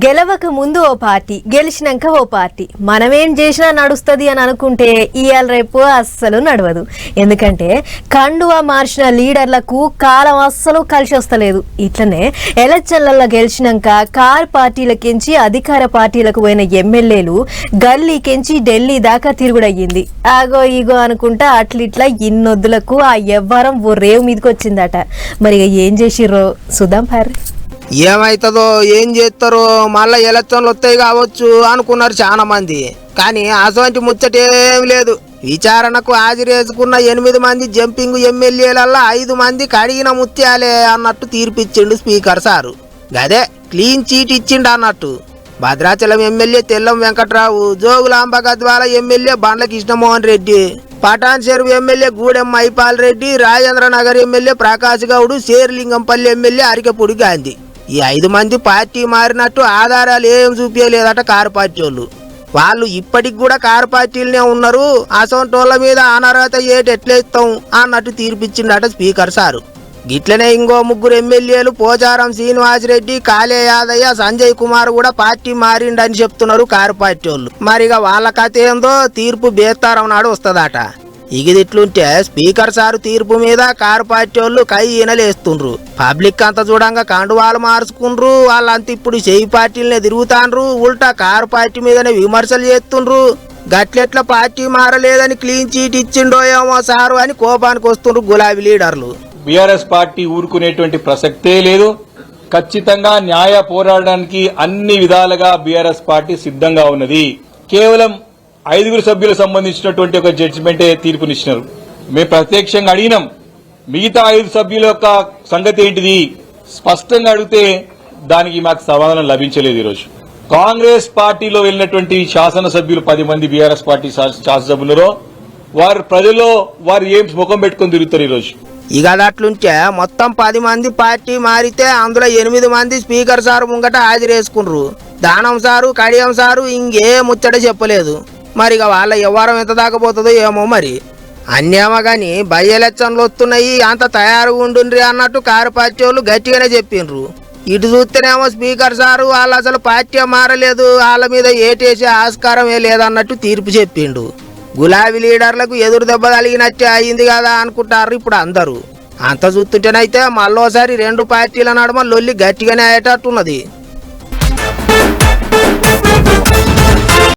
గెలవక ముందు ఓ పార్టీ, గెలిచినాక ఓ పార్టీ. మనమేం చేసినా నడుస్తుంది అని అనుకుంటే ఇవాళ రేపు అస్సలు నడవదు. ఎందుకంటే కండువా మార్చిన లీడర్లకు కాలం అస్సలు కలిసి వస్తలేదు. ఇట్లనే ఎలక్షన్లలో గెలిచినాక కార్ పార్టీలకెంచి అధికార పార్టీలకు పోయిన ఎమ్మెల్యేలు గల్లీకెంచి ఢిల్లీ దాకా తిరుగుడయ్యింది. ఆగో ఈగో అనుకుంటా అట్లిట్లా ఇన్నొద్దులకు ఆ ఎవ్వరం ఓ రేవు మీదకి వచ్చిందట. మరి ఏం చేసిర్రో సుదాం పార్. ఏమైతుందో ఏం చేస్తారో మళ్ళీ ఎలక్షన్లు వస్తాయి కావచ్చు అనుకున్నారు చాలా మంది. కానీ అటువంటి ముచ్చటేం లేదు. విచారణకు హాజరేసుకున్న 8 మంది జంపింగ్ ఎమ్మెల్యేలల్లా 5 మంది కడిగిన ముత్యాలే అన్నట్టు తీర్పిచ్చిండు స్పీకర్ సారు. గదే క్లీన్ చీట్ ఇచ్చిండు అన్నట్టు. భద్రాచలం ఎమ్మెల్యే తెల్లం వెంకట్రావు, జోగులాంబ గద్వాల ఎమ్మెల్యే బండ్ల కృష్ణమోహన్ రెడ్డి, పటాన్ చెరువు MLA Gudem Mypal Reddy, Rajendra Nagar MLA Prakash Goud, Serilingampally MLA Arikapudi Gandhi. ఈ 5 మంది పార్టీ మారినట్టు ఆధారాలు ఏం చూపించలేదట కారు పార్టీ వాళ్ళు. ఇప్పటికి కూడా కారు పార్టీలనే ఉన్నారు. అసొంటోళ్ళ మీద అనర్హత ఎట్లేస్తాం అన్నట్టు తీర్పిచ్చిండట స్పీకర్ సారు. గిట్లనే ఇంకో 3 ఎమ్మెల్యేలు పోచారం శ్రీనివాసరెడ్డి, కాళే యాదయ్య, సంజయ్ కుమార్ కూడా పార్టీ మారిండని చెప్తున్నారు కారు పార్టీ వాళ్ళు. మరిగా వాళ్ళ కథ ఏందో తీర్పు బేస్తారం నాడు వస్తుందట. ఇగిదిట్లుంటే స్పీకర్ సారు తీర్పు మీద కారు పార్టీ వాళ్ళు కై ఈనలేస్తుండ్రు. పబ్లిక్ అంతా చూడంగా కండువాలు మార్చుకుండ్రు. వాళ్ళంతా ఇప్పుడు చేయి పార్టీలనే తిరుగుతాండ్రు. ఉల్టా కారు పార్టీ మీదనే విమర్శలు చేస్తుండ్రు. గట్లెట్ల పార్టీ మారలేదని క్లీన్ చీట్ ఇచ్చిండో ఏమో సారు అని కోపానికి వస్తుండ్రు గులాబీ లీడర్లు. బీఆర్ఎస్ పార్టీ ఊరుకునేటువంటి ప్రసక్తే లేదు. ఖచ్చితంగా న్యాయ పోరాడడానికి అన్ని విధాలుగా బీఆర్ఎస్ పార్టీ సిద్ధంగా ఉన్నది. కేవలం 5 సభ్యులకు సంబంధించినటువంటి ఒక జడ్జిమెంటే తీర్పునిచ్చినారు. మేము ప్రత్యక్షంగా అడిగినాం, మిగతా 5 సభ్యుల యొక్క సంగతి ఏంటిది స్పష్టంగా అడిగితే దానికి మాకు సమాధానం లభించలేదు. ఈరోజు కాంగ్రెస్ పార్టీలో వెళ్ళినటువంటి శాసనసభ్యులు 10 మంది బీఆర్ఎస్ పార్టీ శాసనసభ్యులలో వారు ప్రజల్లో వారు ఏం ముఖం పెట్టుకుని తిరుగుతారు ఈరోజు. ఇక అట్లుంటే మొత్తం 10 మంది పార్టీ మారితే అందులో 8 మంది స్పీకర్ సారు ముంగట హాజరేసుకున్నారు. దానం సారు, కడియం సారు ఇంకే ముచ్చట చెప్పలేదు. మరి ఇక వాళ్ళ వ్యవహారం ఎంత దాకపోతుందో ఏమో. మరి అన్నేమో గాని బై ఎలక్షన్లు వస్తున్నాయి, అంత తయారుగా ఉండుండ్రి అన్నట్టు కారు పార్టీ వాళ్ళు గట్టిగానే చెప్పిండ్రు. ఇటు చూస్తేనేమో స్పీకర్ సారు వాళ్ళు అసలు పార్టీ మారలేదు, వాళ్ళ మీద ఏటేసే ఆస్కారమే లేదన్నట్టు తీర్పు చెప్పిండు. గులాబీ లీడర్లకు ఎదురు దెబ్బ కలిగినట్టే అయింది కదా అనుకుంటారు ఇప్పుడు అందరూ. అంత చూస్తుంటేనైతే మళ్ళోసారి 2 పార్టీల నడుమ లొల్లి గట్టిగానే అయ్యేటట్టున్నది.